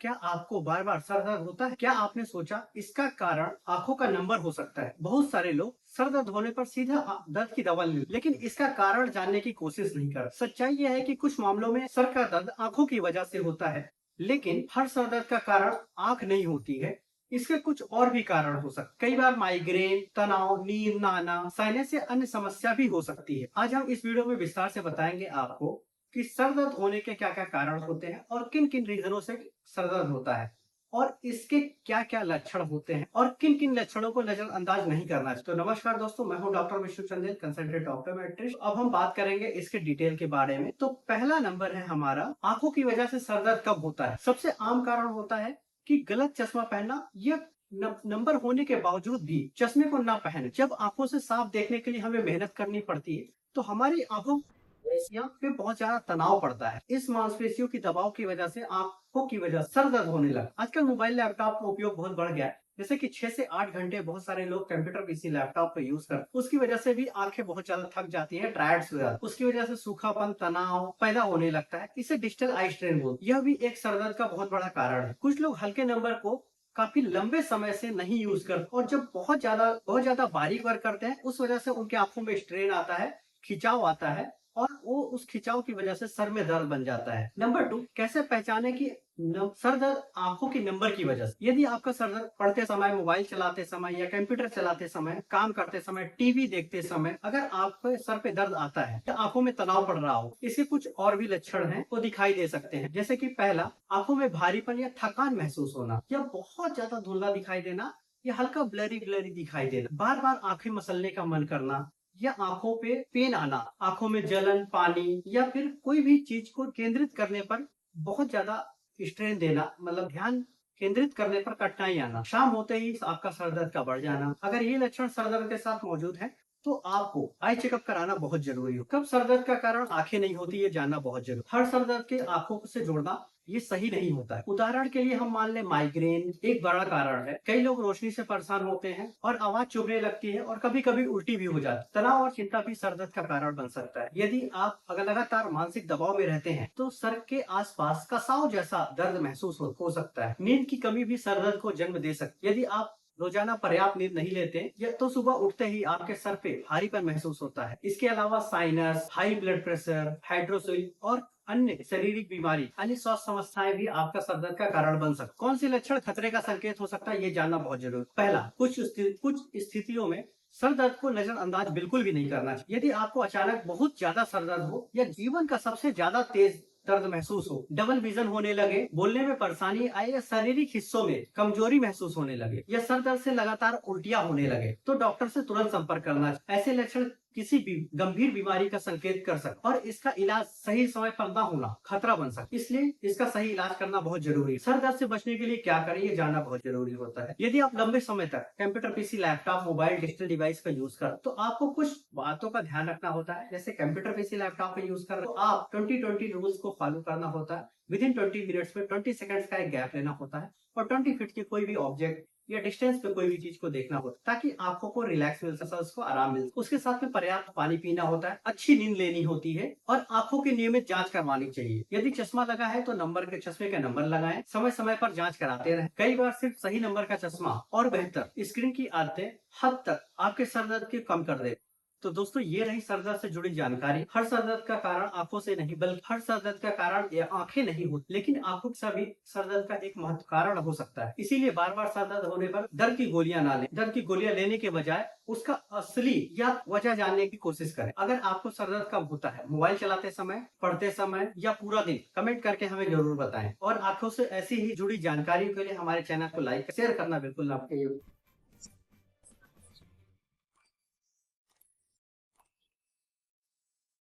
क्या आपको बार बार सर दर्द होता है? क्या आपने सोचा इसका कारण आंखों का नंबर हो सकता है? बहुत सारे लोग सर दर्द होने पर सीधा दर्द की दवा ले, लेकिन इसका कारण जानने की कोशिश नहीं कर। सच्चाई यह है कि कुछ मामलों में सर का दर्द आंखों की वजह से होता है, लेकिन हर सर दर्द का कारण आंख नहीं होती है। इसके कुछ और भी कारण हो सकते, कई बार माइग्रेन, तनाव, नींद न आना, साइनस या अन्य समस्या भी हो सकती है। आज हम इस वीडियो में विस्तार से बताएंगे आपको कि सर दर्द होने के क्या क्या कारण होते हैं और किन किन रीजनों से सर दर्द होता है और इसके क्या क्या लक्षण होते हैं और किन किन लक्षणों को नजरअंदाज नहीं करना चाहिए। तो नमस्कार दोस्तों, मैं हूं doctor Vishnu Chandel, consultant optometrist. अब हम बात करेंगे इसके डिटेल के बारे में। तो पहला नंबर है हमारा, आंखों की वजह से सर दर्द कब होता है। सबसे आम कारण होता है कि गलत चश्मा पहनना या नंबर होने के बावजूद भी चश्मे को ना पहने। जब आंखों से साफ देखने के लिए हमें मेहनत करनी पड़ती है तो हमारी आंखों यहाँ पे बहुत ज्यादा तनाव पड़ता है। इस मांसपेशियों की दबाव की वजह से आंखों की वजह से सर दर्द होने लगा। आजकल मोबाइल लैपटॉप का उपयोग बहुत बढ़ गया है, जैसे कि 6 से 8 घंटे बहुत सारे लोग कंप्यूटर पीसी लैपटॉप पे यूज करते हैं। उसकी वजह से भी आंखें बहुत ज्यादा थक जाती है, टायर्ड्स हो जाती है। उसकी वजह से सूखापन, तनाव पैदा होने लगता है। इसे डिजिटल आई स्ट्रेन बोलते हैं। यह भी एक सर दर्द का बहुत बड़ा कारण है। कुछ लोग हल्के नंबर को काफी लंबे समय से नहीं यूज करते और जब बहुत ज्यादा बारीक वर्क करते हैं उस वजह से उनके आंखों में स्ट्रेन आता है, खिंचाव आता है और वो उस खिंचाव की वजह से सर में दर्द बन जाता है। नंबर 2, कैसे पहचाने कि सर दर्द आंखों की नंबर की वजह से। यदि आपका सर दर्द पढ़ते समय, मोबाइल चलाते समय या कंप्यूटर चलाते समय, काम करते समय, टीवी देखते समय अगर आपके सर पे दर्द आता है या आंखों में तनाव पड़ रहा हो, इसके कुछ और भी लक्षण हैं वो दिखाई दे सकते हैं। जैसे कि पहला, आंखों में भारीपन या थकान महसूस होना या बहुत ज्यादा धुंधला दिखाई देना या हल्का ब्लरी ब्लरी दिखाई देना, बार बार आंखें मसलने का मन करना या आंखों पे पेन आना, आंखों में जलन, पानी या फिर कोई भी चीज को केंद्रित करने पर बहुत ज्यादा स्ट्रेन देना, मतलब ध्यान केंद्रित करने पर कठिनाई आना, शाम होते ही आपका सर दर्द का बढ़ जाना। अगर ये लक्षण सर दर्द के साथ मौजूद है तो आपको आई चेकअप कराना बहुत जरूरी हो। कब सर दर्द का कारण आंखें नहीं होती, ये जानना बहुत जरूरी। हर सर दर्द के आंखों से जोड़ना ये सही नहीं होता है। उदाहरण के लिए हम मान लें माइग्रेन एक बड़ा कारण है। कई लोग रोशनी से परेशान होते हैं और आवाज चुभने लगती है और कभी कभी उल्टी भी हो जाती है। तनाव और चिंता भी सर दर्द का कारण बन सकता है। यदि आप अगर लगातार मानसिक दबाव में रहते हैं तो सर के आसपास कसाव जैसा दर्द महसूस हो सकता है। नींद की कमी भी सर दर्द को जन्म दे सकती है। यदि आप रोजाना पर्याप्त नींद नहीं लेते या तो सुबह उठते ही आपके सर पे भारीपन महसूस होता है। इसके अलावा sinus, high blood pressure, hydrocele और अन्य शारीरिक बीमारी, अन्य स्वास्थ्य समस्याएं भी आपका सर दर्द का कारण बन सकती। कौन सी लक्षण खतरे का संकेत हो सकता है, ये जानना बहुत जरूरी। पहला, कुछ स्थितियों में सर दर्द को नजरअंदाज बिल्कुल भी नहीं करना चाहिए। यदि आपको अचानक बहुत ज्यादा सर दर्द हो या जीवन का सबसे ज्यादा तेज दर्द महसूस हो, डबल विजन होने लगे, बोलने में परेशानी आए या शारीरिक हिस्सों में कमजोरी महसूस होने लगे या सर दर्द से लगातार उल्टियां होने लगे, तो डॉक्टर से तुरंत संपर्क करना चाहिए। ऐसे लक्षण किसी भी गंभीर बीमारी का संकेत कर सकते और इसका इलाज सही समय पर न होना खतरा बन सकता, इसलिए इसका सही इलाज करना बहुत जरूरी है। सर दर्द से बचने के लिए क्या करें, ये जानना बहुत जरूरी होता है। यदि आप लंबे समय तक computer, PC, laptop, mobile, digital device का यूज कर तो आपको कुछ बातों का ध्यान रखना होता है। जैसे कंप्यूटर, पीसी, लैपटॉप का यूज कर तो आप 20-20 रूल्स को फॉलो करना होता है। विद इन 20 मिनट्स में 20 सेकंड्स का एक गैप लेना होता है और 20 फीट के कोई भी ऑब्जेक्ट या डिस्टेंस पे कोई भी चीज को देखना होता है ताकि आंखों को रिलैक्स मिल सके, उसको आराम मिल सके। उसके साथ में पर्याप्त पानी पीना होता है, अच्छी नींद लेनी होती है और आंखों की नियमित जांच करवानी चाहिए। यदि चश्मा लगा है तो चश्मे के नंबर लगाएं, समय समय पर जांच कराते रहें। कई बार सिर्फ सही नंबर का चश्मा और बेहतर स्क्रीन की आदतें हद तक आपके सर दर्द को कम कर दे। तो दोस्तों, ये रही सर दर्द से जुड़ी जानकारी। हर सर दर्द का कारण आंखों से नहीं, बल्कि हर सर दर्द का कारण ये आंखें नहीं होती, लेकिन आंखों का भी सर दर्द का एक महत्व कारण हो सकता है। इसीलिए बार बार सर दर्द होने पर दर्द की गोलियां ना लें। दर्द की गोलियां लेने के बजाय उसका असली या वजह जानने की कोशिश करें। अगर आपको सर दर्द कब होता है, मोबाइल चलाते समय, पढ़ते समय या पूरा दिन, कमेंट करके हमें जरूर बताएं। और आंखों से ऐसी ही जुड़ी जानकारी के लिए हमारे चैनल को लाइक शेयर करना बिल्कुल ना भूलें।